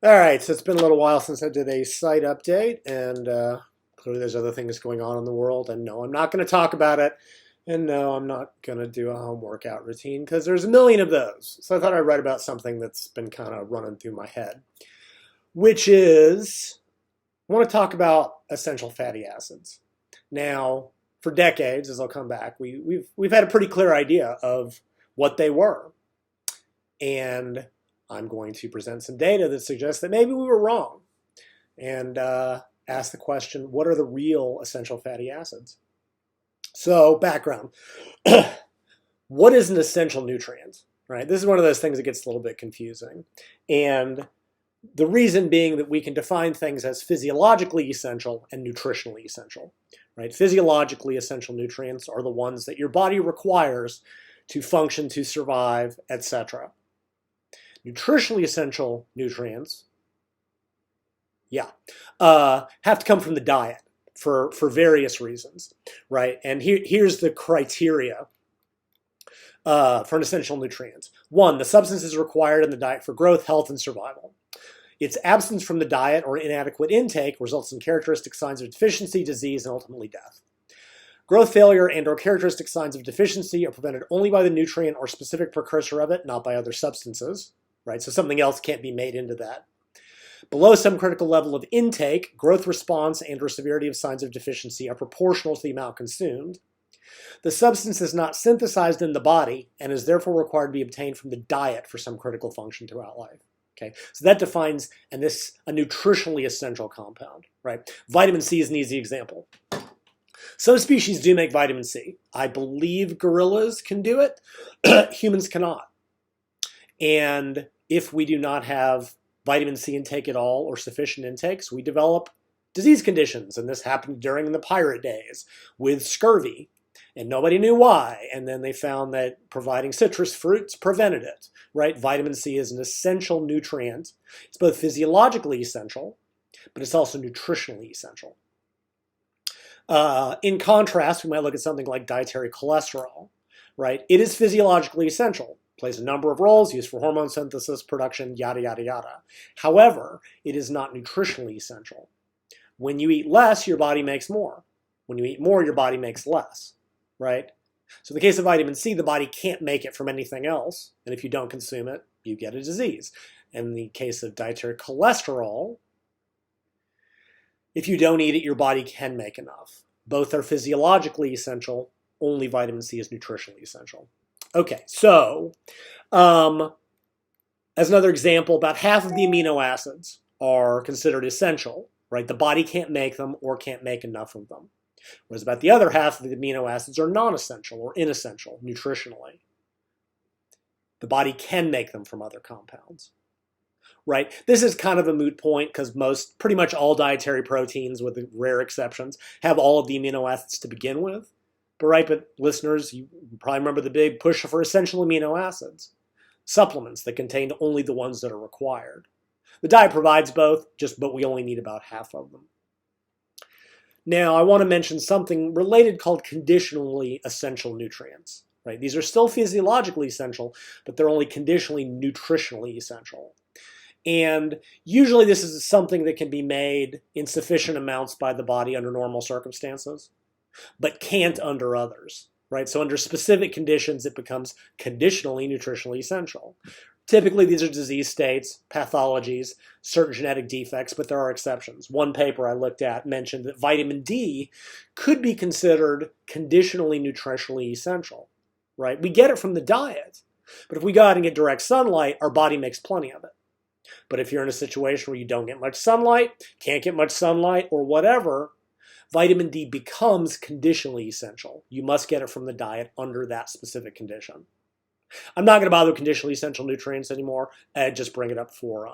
All right, so it's been a little while since I did a site update, and clearly there's other things going on in the world, and no, I'm not going to talk about it, and no, I'm not going to do a home workout routine because there's a million of those. So I thought I'd write about something that's been kind of running through my head, which is I want to talk about essential fatty acids. Now, for decades, as I'll come back, we've had a pretty clear idea of what they were, and I'm going to present some data that suggests that maybe we were wrong and ask the question, what are the real essential fatty acids? So background, what is an essential nutrient, right? This is one of those things that gets a little bit confusing. And the reason being that we can define things as physiologically essential and nutritionally essential, right? Physiologically essential nutrients are the ones that your body requires to function, to survive, etc. Nutritionally essential nutrients, have to come from the diet for various reasons, right? And here's the criteria for an essential nutrient. One, the substance is required in the diet for growth, health, and survival. Its absence from the diet or inadequate intake results in characteristic signs of deficiency, disease, and ultimately death. Growth failure and or characteristic signs of deficiency are prevented only by the nutrient or specific precursor of it, not by other substances. Right? So something else can't be made into that. Below some critical level of intake, growth response and or severity of signs of deficiency are proportional to the amount consumed. The substance is not synthesized in the body and is therefore required to be obtained from the diet for some critical function throughout life. Okay, so that defines a nutritionally essential compound, right? Vitamin C is an easy example. Some species do make vitamin C. I believe gorillas can do it. Humans cannot. And if we do not have vitamin C intake at all or sufficient intakes, we develop disease conditions. And this happened during the pirate days with scurvy. And nobody knew why. And then they found that providing citrus fruits prevented it, right? Vitamin C is an essential nutrient. It's both physiologically essential, but it's also nutritionally essential. In contrast, we might look at something like dietary cholesterol, right? It is physiologically essential. Plays a number of roles, used for hormone synthesis, production, yada, yada, yada. However, it is not nutritionally essential. When you eat less, your body makes more. When you eat more, your body makes less, right? So in the case of vitamin C, the body can't make it from anything else. And if you don't consume it, you get a disease. In the case of dietary cholesterol, if you don't eat it, your body can make enough. Both are physiologically essential. Only vitamin C is nutritionally essential. Okay, so as another example, about half of the amino acids are considered essential, right? The body can't make them or can't make enough of them. Whereas about the other half of the amino acids are non-essential or inessential nutritionally. The body can make them from other compounds, right? This is kind of a moot point because pretty much all dietary proteins, with rare exceptions, have all of the amino acids to begin with. But listeners, you probably remember the big push for essential amino acids, supplements that contain only the ones that are required. The diet provides both, but we only need about half of them. Now, I want to mention something related called conditionally essential nutrients. Right? These are still physiologically essential, but they're only conditionally nutritionally essential. And usually this is something that can be made in sufficient amounts by the body under normal circumstances, but can't under others, right? So under specific conditions, it becomes conditionally nutritionally essential. Typically, these are disease states, pathologies, certain genetic defects, but there are exceptions. One paper I looked at mentioned that vitamin D could be considered conditionally nutritionally essential, right? We get it from the diet, but if we go out and get direct sunlight, our body makes plenty of it. But if you're in a situation where you don't get much sunlight, can't get much sunlight, or whatever, vitamin D becomes conditionally essential. You must get it from the diet under that specific condition. I'm not going to bother with conditionally essential nutrients anymore. I just bring it up for,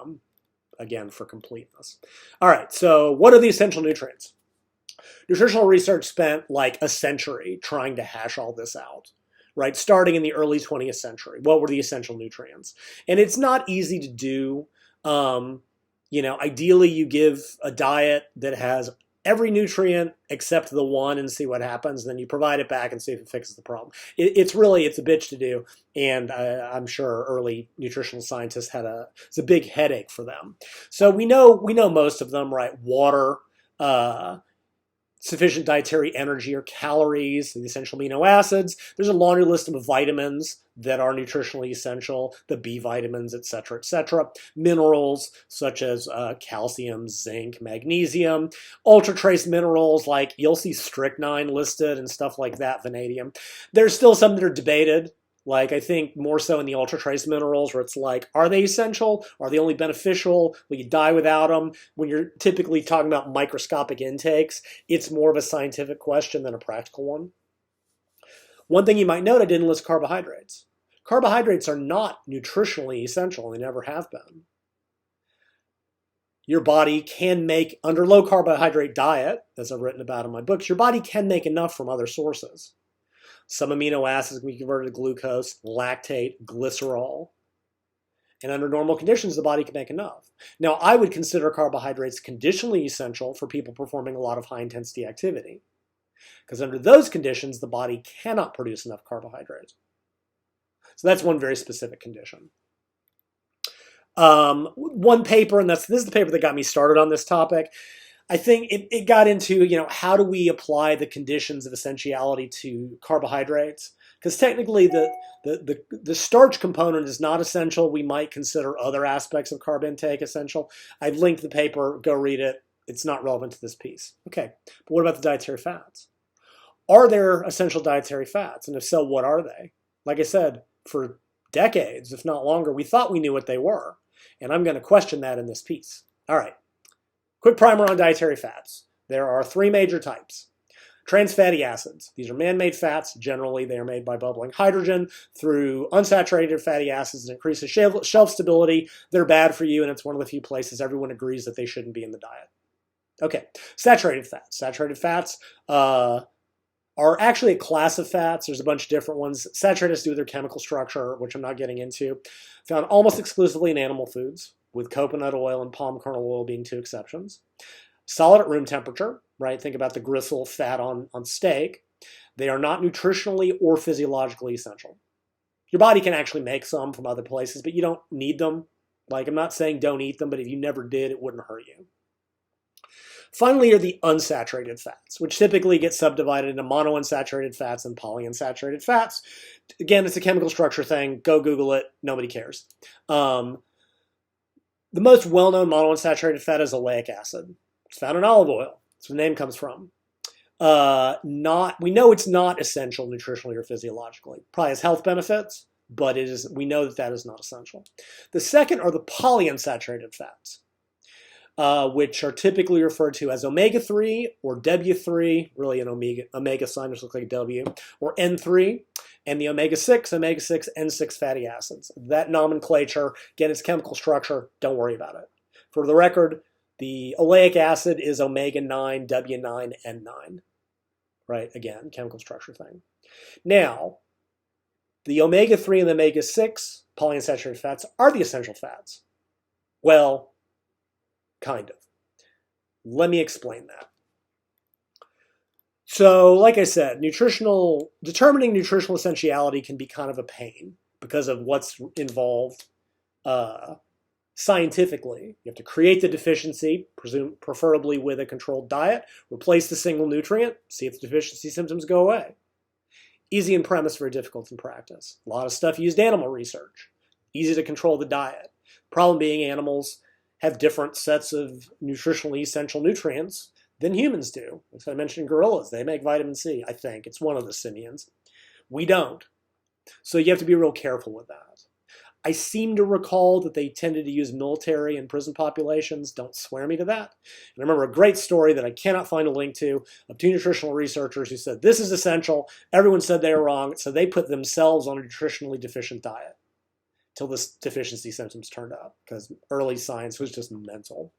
again, for completeness. All right, so what are the essential nutrients? Nutritional research spent like a century trying to hash all this out, right? Starting in the early 20th century. What were the essential nutrients? And it's not easy to do. Ideally, you give a diet that has every nutrient except the one and see what happens. Then you provide it back and see if it fixes the problem. It's a bitch to do, and I'm sure early nutritional scientists it's a big headache for them. So we know most of them, right? Water, sufficient dietary energy or calories, the essential amino acids. There's a laundry list of vitamins that are nutritionally essential, the B vitamins, et cetera, et cetera. Minerals such as calcium, zinc, magnesium. Ultra trace minerals like you'll see strychnine listed and stuff like that, vanadium. There's still some that are debated. Like, I think more so in the ultra trace minerals where it's like, are they essential? Are they only beneficial? Will you die without them? When you're typically talking about microscopic intakes, it's more of a scientific question than a practical one. One thing you might note, I didn't list carbohydrates. Carbohydrates are not nutritionally essential. They never have been. Your body can make, under low carbohydrate diet, as I've written about in my books, your body can make enough from other sources. Some amino acids can be converted to glucose, lactate, glycerol. And under normal conditions, the body can make enough. Now, I would consider carbohydrates conditionally essential for people performing a lot of high-intensity activity. Because under those conditions, the body cannot produce enough carbohydrates. So that's one very specific condition. One paper, and this is the paper that got me started on this topic. I think it got into, how do we apply the conditions of essentiality to carbohydrates? Because technically the starch component is not essential. We might consider other aspects of carb intake essential. I've linked the paper. Go read it. It's not relevant to this piece. Okay, but what about the dietary fats? Are there essential dietary fats? And if so, what are they? Like I said, for decades, if not longer, we thought we knew what they were. And I'm going to question that in this piece. All right. Quick primer on dietary fats. There are three major types. Trans fatty acids. These are man-made fats. Generally, they are made by bubbling hydrogen through unsaturated fatty acids that increases shelf stability. They're bad for you, and it's one of the few places everyone agrees that they shouldn't be in the diet. Okay, saturated fats. Saturated fats are actually a class of fats. There's a bunch of different ones. Saturated has to do with their chemical structure, which I'm not getting into. Found almost exclusively in animal foods, with coconut oil and palm kernel oil being two exceptions. Solid at room temperature, right? Think about the gristle fat on steak. They are not nutritionally or physiologically essential. Your body can actually make some from other places, but you don't need them. Like, I'm not saying don't eat them, but if you never did, it wouldn't hurt you. Finally are the unsaturated fats, which typically get subdivided into monounsaturated fats and polyunsaturated fats. Again, it's a chemical structure thing. Go Google it. Nobody cares. The most well-known monounsaturated fat is oleic acid. It's found in olive oil. That's where the name comes from. We know it's not essential nutritionally or physiologically. Probably has health benefits, but we know that is not essential. The second are the polyunsaturated fats, which are typically referred to as omega-3 or W3, really an omega sign, which looks like a W, or N3, and the omega-6, N6 fatty acids. That nomenclature, again, its chemical structure, don't worry about it. For the record, the oleic acid is omega-9, W9, N9. Right, again, chemical structure thing. Now, the omega-3 and the omega-6 polyunsaturated fats are the essential fats. Well, kind of. Let me explain that. So, like I said, determining nutritional essentiality can be kind of a pain because of what's involved scientifically. You have to create the deficiency, preferably with a controlled diet, replace the single nutrient, see if the deficiency symptoms go away. Easy in premise, very difficult in practice. A lot of stuff used animal research. Easy to control the diet. Problem being animals have different sets of nutritionally essential nutrients than humans do. As I mentioned, gorillas, they make vitamin C, I think. It's one of the simians. We don't. So you have to be real careful with that. I seem to recall that they tended to use military and prison populations. Don't swear me to that. And I remember a great story that I cannot find a link to of two nutritional researchers who said, this is essential. Everyone said they were wrong, so they put themselves on a nutritionally deficient diet till this deficiency symptoms turned up because early science was just mental.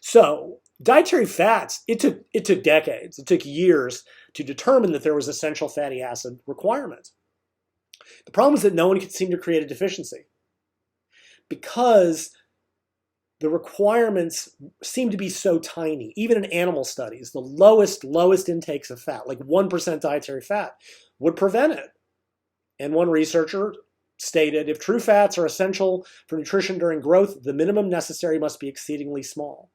So dietary fats, it took decades, it took years to determine that there was essential fatty acid requirement. The problem is that no one could seem to create a deficiency because the requirements seem to be so tiny. Even in animal studies, the lowest intakes of fat, like 1% dietary fat, would prevent it. And one researcher stated, if true fats are essential for nutrition during growth, the minimum necessary must be exceedingly small.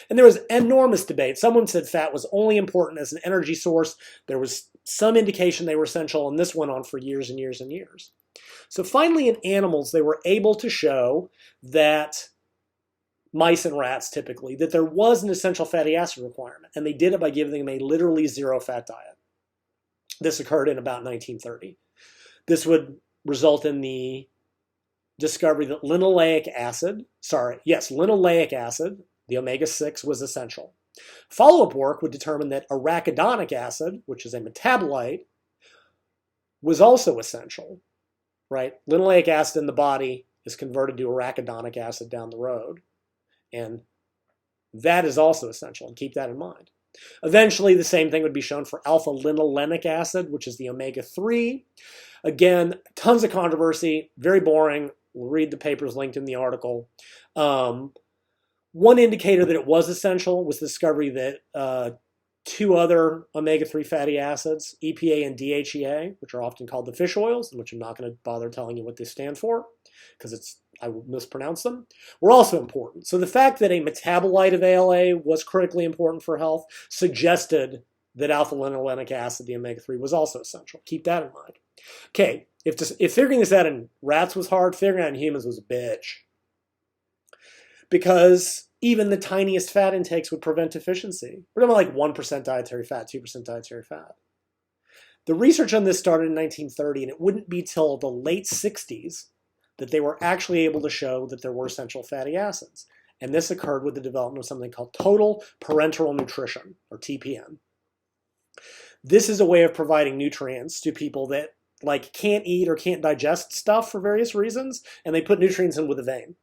And there was enormous debate. Someone said fat was only important as an energy source. There was some indication they were essential, and this went on for years and years and years. So finally, in animals, they were able to show that, mice and rats typically, that there was an essential fatty acid requirement, and they did it by giving them a literally zero-fat diet. This occurred in about 1930. This would result in the discovery that linoleic acid, the omega-6, was essential. Follow-up work would determine that arachidonic acid, which is a metabolite, was also essential, right? Linoleic acid in the body is converted to arachidonic acid down the road, and that is also essential, and keep that in mind. Eventually, the same thing would be shown for alpha-linolenic acid, which is the omega-3. Again, tons of controversy, very boring. We'll read the papers linked in the article. One indicator that it was essential was the discovery that two other omega-3 fatty acids, EPA and DHEA, which are often called the fish oils, which I'm not going to bother telling you what they stand for because I will mispronounce them, were also important. So the fact that a metabolite of ALA was critically important for health suggested that alpha-linolenic acid, the omega-3, was also essential. Keep that in mind. Okay, if figuring this out in rats was hard, figuring it out in humans was a bitch. Because even the tiniest fat intakes would prevent deficiency. We're talking like 1% dietary fat, 2% dietary fat. The research on this started in 1930, and it wouldn't be till the late 60s that they were actually able to show that there were essential fatty acids. And this occurred with the development of something called total parenteral nutrition, or TPN. This is a way of providing nutrients to people that like can't eat or can't digest stuff for various reasons, and they put nutrients in with the vein.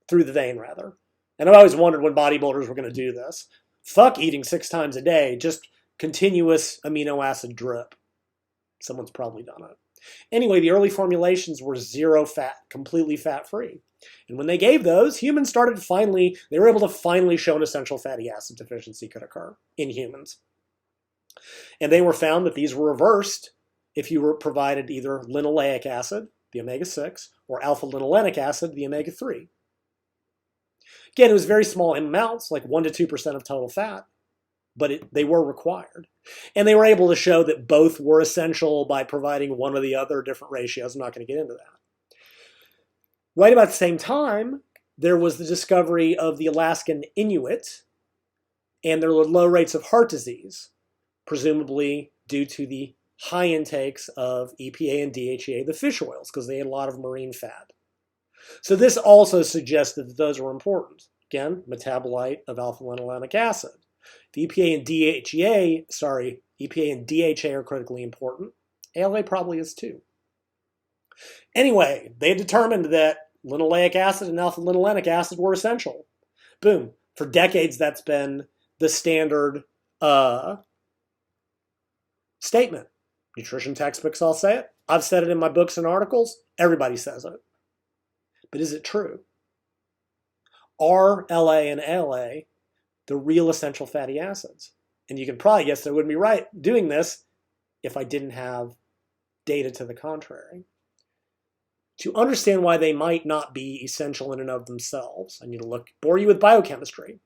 Through the vein, rather. And I've always wondered when bodybuilders were going to do this. Fuck eating 6 times a day, just continuous amino acid drip. Someone's probably done it. Anyway, the early formulations were zero fat, completely fat-free. And when they gave those, humans they were able to finally show an essential fatty acid deficiency could occur in humans. And they were found that these were reversed if you were provided either linoleic acid, the omega-6, or alpha-linolenic acid, the omega-3. Again, it was very small amounts, like 1 to 2% of total fat, but they were required. And they were able to show that both were essential by providing one or the other, different ratios. I'm not going to get into that. Right about the same time, there was the discovery of the Alaskan Inuit, and there were low rates of heart disease, presumably due to the high intakes of EPA and DHEA, the fish oils, because they had a lot of marine fat. So this also suggested that those were important. Again, metabolite of alpha-linolenic acid. The EPA and DHA are critically important. ALA probably is too. Anyway, they determined that linoleic acid and alpha-linolenic acid were essential. Boom. For decades, that's been the standard statement. Nutrition textbooks all say it. I've said it in my books and articles. Everybody says it. But is it true? Are LA and ALA the real essential fatty acids? And you can probably guess I wouldn't be right doing this if I didn't have data to the contrary. To understand why they might not be essential in and of themselves, I need to bore you with biochemistry.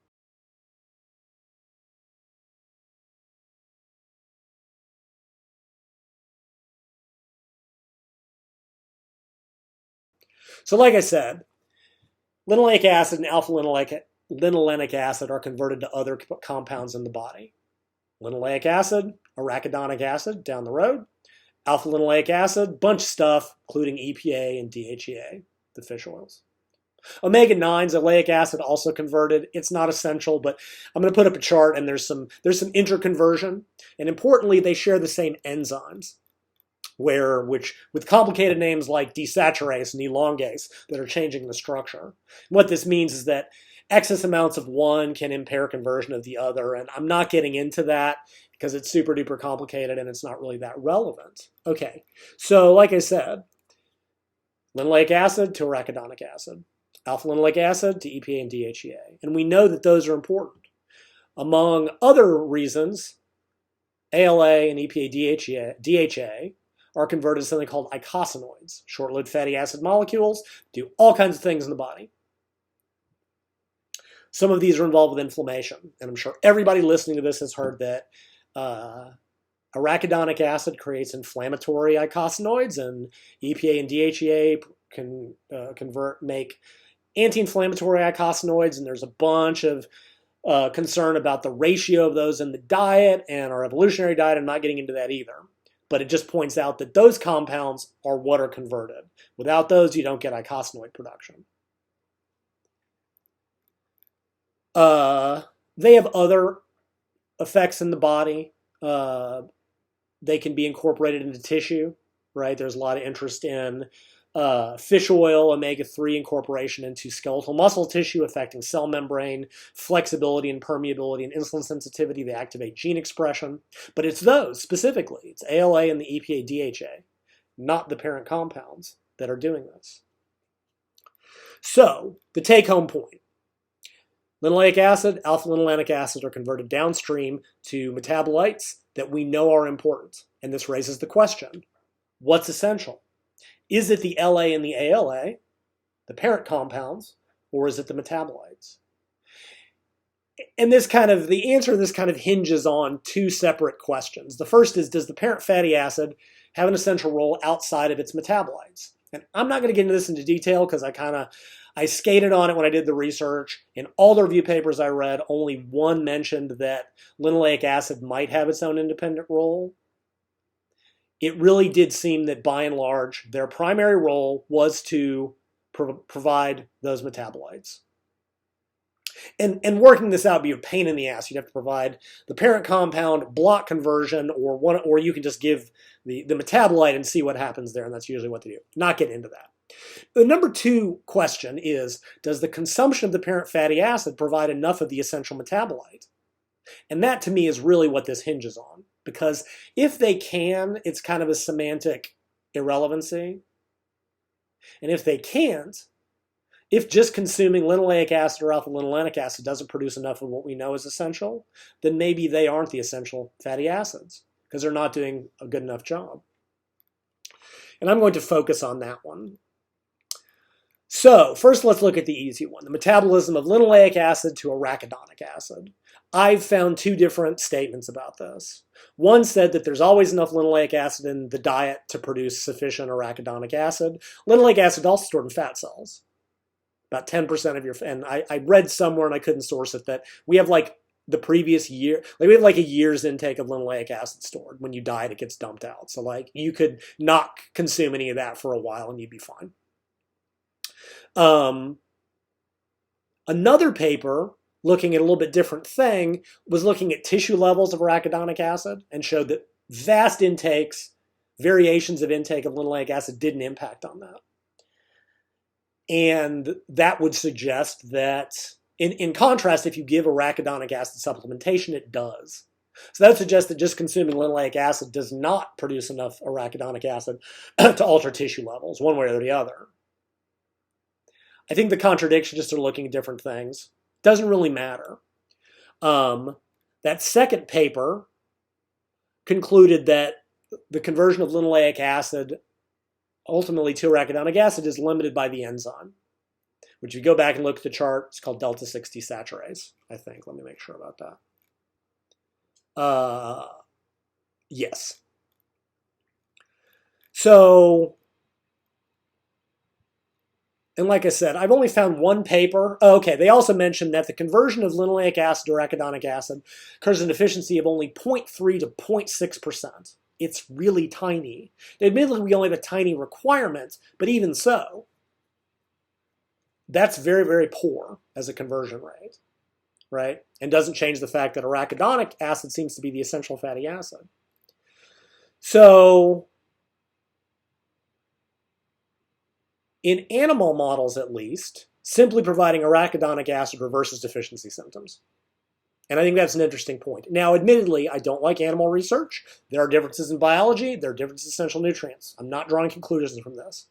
So like I said, linoleic acid and alpha-linolenic acid are converted to other compounds in the body. Linoleic acid, arachidonic acid down the road. Alpha-linolenic acid, bunch of stuff, including EPA and DHEA, the fish oils. Omega-9s, oleic acid, also converted. It's not essential, but I'm going to put up a chart, and there's some interconversion. And importantly, they share the same enzymes, which with complicated names like desaturase and elongase that are changing the structure. And what this means is that excess amounts of one can impair conversion of the other, and I'm not getting into that because it's super duper complicated and it's not really that relevant. Okay, so like I said, linoleic acid to arachidonic acid, alpha-linolenic acid to EPA and DHEA. And we know that those are important. Among other reasons, ALA and EPA DHA are converted to something called eicosanoids, short-lived fatty acid molecules, do all kinds of things in the body. Some of these are involved with inflammation, and I'm sure everybody listening to this has heard that arachidonic acid creates inflammatory eicosanoids, and EPA and DHEA can make anti-inflammatory eicosanoids, and there's a bunch of concern about the ratio of those in the diet and our evolutionary diet. I'm not getting into that either, but it just points out that those compounds are what are converted. Without those, you don't get eicosanoid production. They have other effects in the body. They can be incorporated into tissue, right? There's a lot of interest in fish oil, omega-3 incorporation into skeletal muscle tissue, affecting cell membrane, flexibility and permeability and insulin sensitivity. They activate gene expression. But it's those specifically. It's ALA and the EPA DHA, not the parent compounds, that are doing this. So, the take-home point. Linoleic acid, alpha-linolenic acid are converted downstream to metabolites that we know are important. And this raises the question, what's essential? Is it the LA and the ALA, the parent compounds, or is it the metabolites? And the answer to this kind of hinges on two separate questions. The first is, does the parent fatty acid have an essential role outside of its metabolites? And I'm not going to get into this into detail because I skated on it when I did the research. In all the review papers I read, only one mentioned that linoleic acid might have its own independent role. It really did seem that by and large, their primary role was to provide those metabolites. And working this out would be a pain in the ass. You'd have to provide the parent compound, block conversion, or you can just give the metabolite and see what happens there, and that's usually what they do. Not getting into that. The number two question is, does the consumption of the parent fatty acid provide enough of the essential metabolite? And that, to me, is really what this hinges on. Because if they can, it's kind of a semantic irrelevancy. And if they can't, if just consuming linoleic acid or alpha-linolenic acid doesn't produce enough of what we know is essential, then maybe they aren't the essential fatty acids because they're not doing a good enough job. And I'm going to focus on that one. So first, let's look at the easy one, the metabolism of linoleic acid to arachidonic acid. I've found two different statements about this. One said that there's always enough linoleic acid in the diet to produce sufficient arachidonic acid. Linoleic acid is also stored in fat cells. About 10% of your, and I read somewhere and I couldn't source it, that we have like the previous year, like we have like a year's intake of linoleic acid stored. When you diet, it gets dumped out. So like you could not consume any of that for a while and you'd be fine. Another paper looking at a little bit different thing was looking at tissue levels of arachidonic acid and showed that vast intakes, variations of intake of linoleic acid didn't impact on that. And that would suggest that, in contrast, if you give arachidonic acid supplementation, it does. So that would suggest that just consuming linoleic acid does not produce enough arachidonic acid to alter tissue levels, one way or the other. I think the contradiction just are looking at different things. Doesn't really matter. That second paper concluded that the conversion of linoleic acid ultimately to arachidonic acid is limited by the enzyme, which if you go back and look at the chart, it's called delta-6 desaturase, I think. Let me make sure about that. Yes. So, and like I said, I've only found one paper. Okay, they also mentioned that the conversion of linoleic acid to arachidonic acid occurs in efficiency of only 0.3 to 0.6%. It's really tiny. Admittedly, we only have a tiny requirement, but even so, that's very, very poor as a conversion rate, right? And doesn't change the fact that arachidonic acid seems to be the essential fatty acid. So, in animal models at least, simply providing arachidonic acid reverses deficiency symptoms. And I think that's an interesting point. Now, admittedly, I don't like animal research. There are differences in biology. There are differences in essential nutrients. I'm not drawing conclusions from this.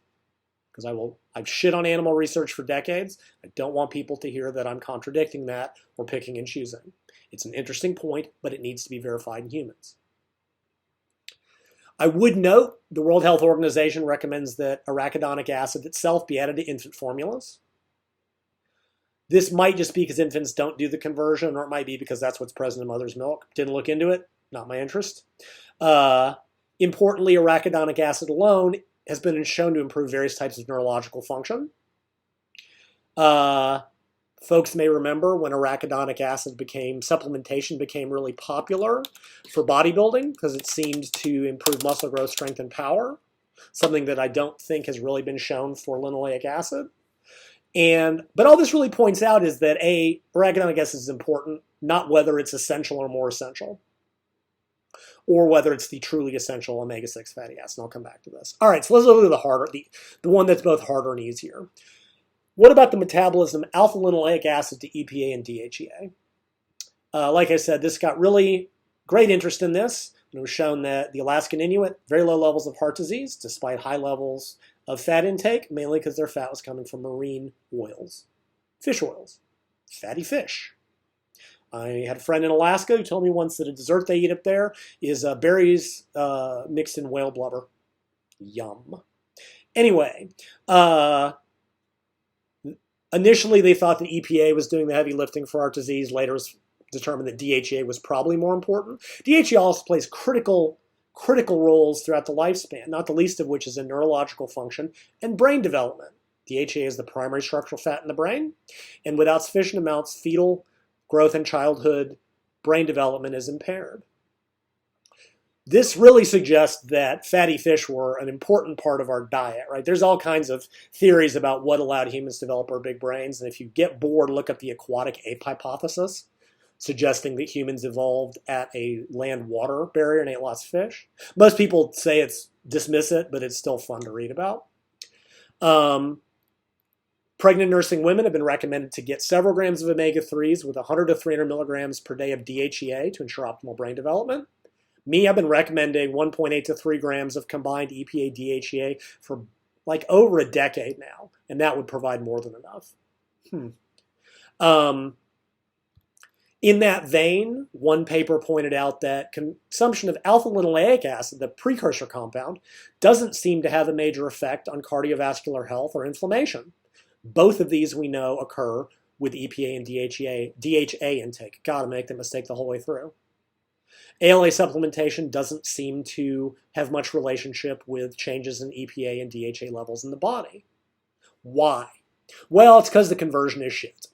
because I've shit on animal research for decades. I don't want people to hear that I'm contradicting that or picking and choosing. It's an interesting point, but it needs to be verified in humans. I would note the World Health Organization recommends that arachidonic acid itself be added to infant formulas. This might just be because infants don't do the conversion, or it might be because that's what's present in mother's milk. Didn't look into it, not my interest. Importantly, arachidonic acid alone has been shown to improve various types of neurological function. Folks may remember when arachidonic acid supplementation became really popular for bodybuilding because it seemed to improve muscle growth, strength, and power, something that I don't think has really been shown for linoleic acid. But all this really points out is that arachidonic acid is important, not whether it's essential or more essential, or whether it's the truly essential omega-6 fatty acid. I'll come back to this. All right, so let's look at the one that's both harder and easier. What about the metabolism of alpha-linolenic acid to EPA and DHEA? Like I said, this got really great interest in this. It was shown that the Alaskan Inuit, very low levels of heart disease, despite high levels of fat intake, mainly because their fat was coming from marine oils, fish oils, fatty fish. I had a friend in Alaska who told me once that a dessert they eat up there is berries mixed in whale blubber. Yum. Anyway, initially they thought that EPA was doing the heavy lifting for heart disease. Later it was determined that DHEA was probably more important. DHEA also plays critical roles throughout the lifespan, not the least of which is in neurological function and brain development. DHEA is the primary structural fat in the brain, and without sufficient amounts, fetal growth and childhood brain development is impaired. This really suggests that fatty fish were an important part of our diet, right? There's all kinds of theories about what allowed humans to develop our big brains, and if you get bored, look up the aquatic ape hypothesis, suggesting that humans evolved at a land-water barrier and ate lots of fish. Most people say dismiss it, but it's still fun to read about. Pregnant nursing women have been recommended to get several grams of omega-3s with 100 to 300 milligrams per day of DHEA to ensure optimal brain development. Me, I've been recommending 1.8 to 3 grams of combined EPA DHEA for like over a decade now, and that would provide more than enough. In that vein, one paper pointed out that consumption of alpha-linolenic acid, the precursor compound, doesn't seem to have a major effect on cardiovascular health or inflammation. Both of these we know occur with EPA and DHA intake. Gotta make the mistake the whole way through. ALA supplementation doesn't seem to have much relationship with changes in EPA and DHA levels in the body. Why? Well, it's because the conversion is shit.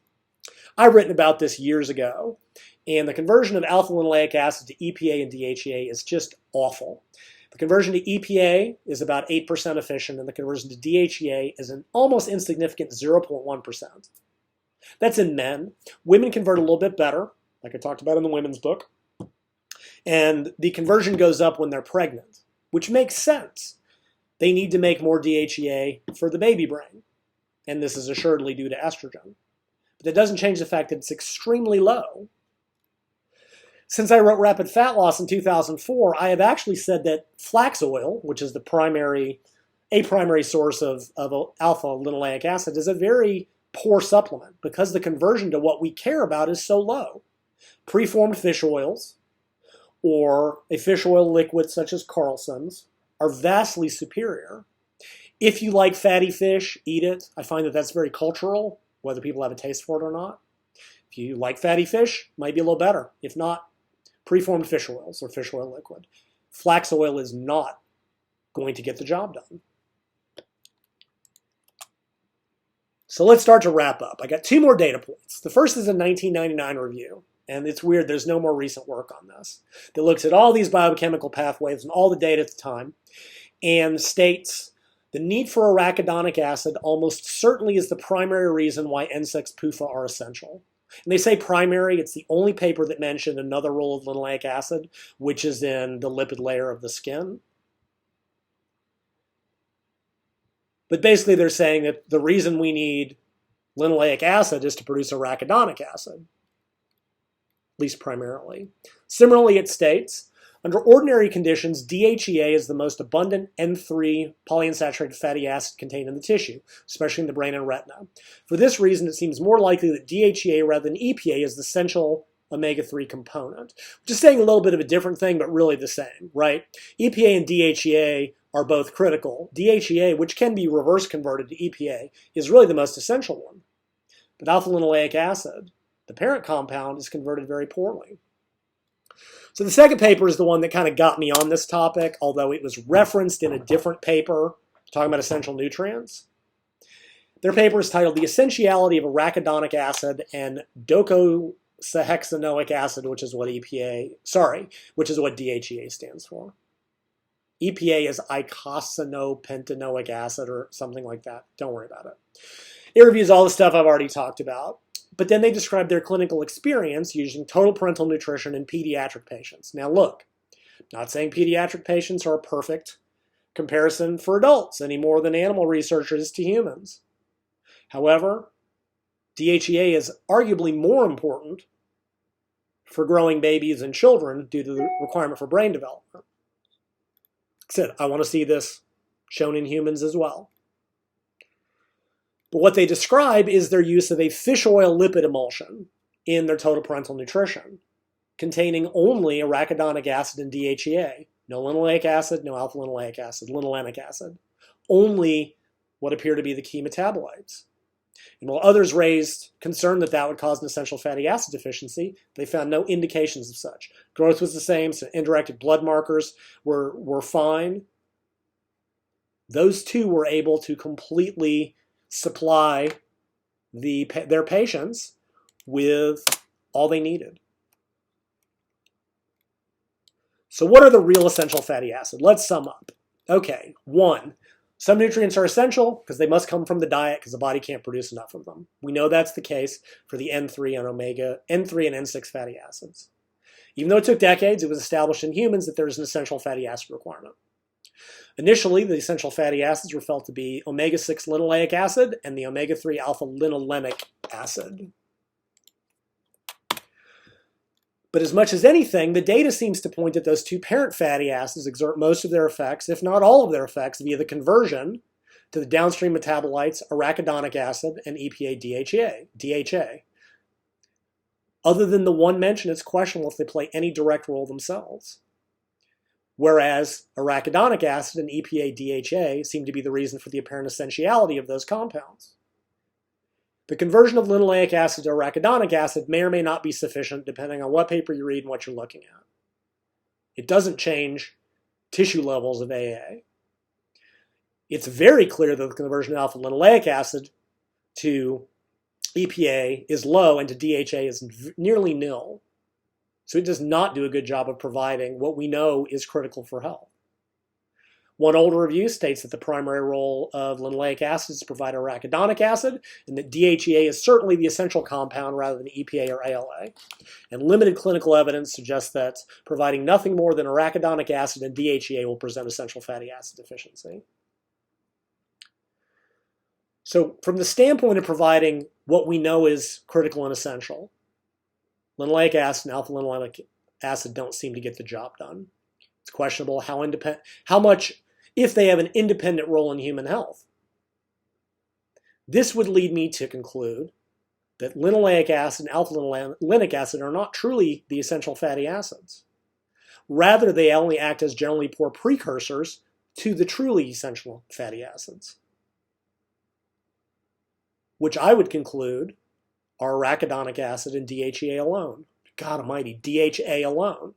I've written about this years ago, and the conversion of alpha-linolenic acid to EPA and DHEA is just awful. The conversion to EPA is about 8% efficient, and the conversion to DHEA is an almost insignificant 0.1%. That's in men. Women convert a little bit better, like I talked about in the women's book. And the conversion goes up when they're pregnant, which makes sense. They need to make more DHEA for the baby brain, and this is assuredly due to estrogen. But that doesn't change the fact that it's extremely low. Since I wrote Rapid Fat Loss in 2004, I have actually said that flax oil, which is a primary source of alpha-linolenic acid, is a very poor supplement because the conversion to what we care about is so low. Preformed fish oils or a fish oil liquid such as Carlson's are vastly superior. If you like fatty fish, eat it. I find that that's very cultural, whether people have a taste for it or not. If you like fatty fish, it might be a little better. If not, preformed fish oils or fish oil liquid. Flax oil is not going to get the job done. So let's start to wrap up. I got 2 more data points. The first is a 1999 review, and it's weird, there's no more recent work on this, that looks at all these biochemical pathways and all the data at the time, and states the need for arachidonic acid almost certainly is the primary reason why N6 PUFA are essential. And they say primary, it's the only paper that mentioned another role of linoleic acid, which is in the lipid layer of the skin. But basically they're saying that the reason we need linoleic acid is to produce arachidonic acid, at least primarily. Similarly, it states Under ordinary conditions, DHEA is the most abundant N3 polyunsaturated fatty acid contained in the tissue, especially in the brain and retina. For this reason, it seems more likely that DHEA rather than EPA is the essential omega-3 component. Just saying a little bit of a different thing, but really the same, right? EPA and DHEA are both critical. DHEA, which can be reverse converted to EPA, is really the most essential one. But alpha-linoleic acid, the parent compound, is converted very poorly. So the second paper is the one that kind of got me on this topic, although it was referenced in a different paper talking about essential nutrients. Their paper is titled The Essentiality of Arachidonic Acid and Docosahexaenoic Acid, which is what which is what DHEA stands for. EPA is eicosanopentanoic acid or something like that. Don't worry about it. It reviews all the stuff I've already talked about. But then they describe their clinical experience using total parental nutrition in pediatric patients. Now look, not saying pediatric patients are a perfect comparison for adults any more than animal research is to humans. However, DHEA is arguably more important for growing babies and children due to the requirement for brain development. Like I said, I want to see this shown in humans as well. But what they describe is their use of a fish oil lipid emulsion in their total parental nutrition, containing only arachidonic acid and DHEA. No linoleic acid, no alpha-linolenic acid, linolenic acid. Only what appear to be the key metabolites. And while others raised concern that that would cause an essential fatty acid deficiency, they found no indications of such. Growth was the same, so indirected blood markers were fine. Those two were able to completely supply their patients with all they needed. So what are the real essential fatty acids? Let's sum up. Okay, 1, some nutrients are essential because they must come from the diet because the body can't produce enough of them. We know that's the case for the N3 and N6 fatty acids. Even though it took decades, it was established in humans that there is an essential fatty acid requirement. Initially, the essential fatty acids were felt to be omega-6 linoleic acid and the omega-3 alpha-linolenic acid. But as much as anything, the data seems to point that those two parent fatty acids exert most of their effects, if not all of their effects, via the conversion to the downstream metabolites arachidonic acid and EPA DHA. Other than the one mentioned, it's questionable if they play any direct role themselves. Whereas arachidonic acid and EPA DHA seem to be the reason for the apparent essentiality of those compounds. The conversion of linoleic acid to arachidonic acid may or may not be sufficient depending on what paper you read and what you're looking at. It doesn't change tissue levels of AA. It's very clear that the conversion of alpha-linoleic acid to EPA is low and to DHA is nearly nil. So it does not do a good job of providing what we know is critical for health. One older review states that the primary role of linoleic acid is to provide arachidonic acid, and that DHEA is certainly the essential compound rather than EPA or ALA. And limited clinical evidence suggests that providing nothing more than arachidonic acid and DHEA will present essential fatty acid deficiency. So from the standpoint of providing what we know is critical and essential, linoleic acid and alpha-linolenic acid don't seem to get the job done. It's questionable how much, if they have an independent role in human health. This would lead me to conclude that linoleic acid and alpha-linolenic acid are not truly the essential fatty acids. Rather, they only act as generally poor precursors to the truly essential fatty acids, which I would conclude are arachidonic acid and DHEA alone. God almighty, DHA alone.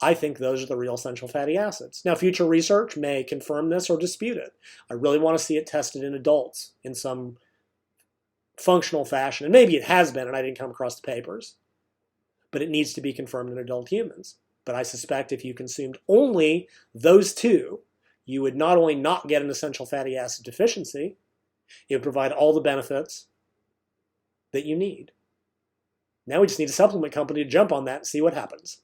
I think those are the real essential fatty acids. Now, future research may confirm this or dispute it. I really want to see it tested in adults in some functional fashion. And maybe it has been, and I didn't come across the papers. But it needs to be confirmed in adult humans. But I suspect if you consumed only those two, you would not only not get an essential fatty acid deficiency, it would provide all the benefits that you need. Now we just need a supplement company to jump on that and see what happens.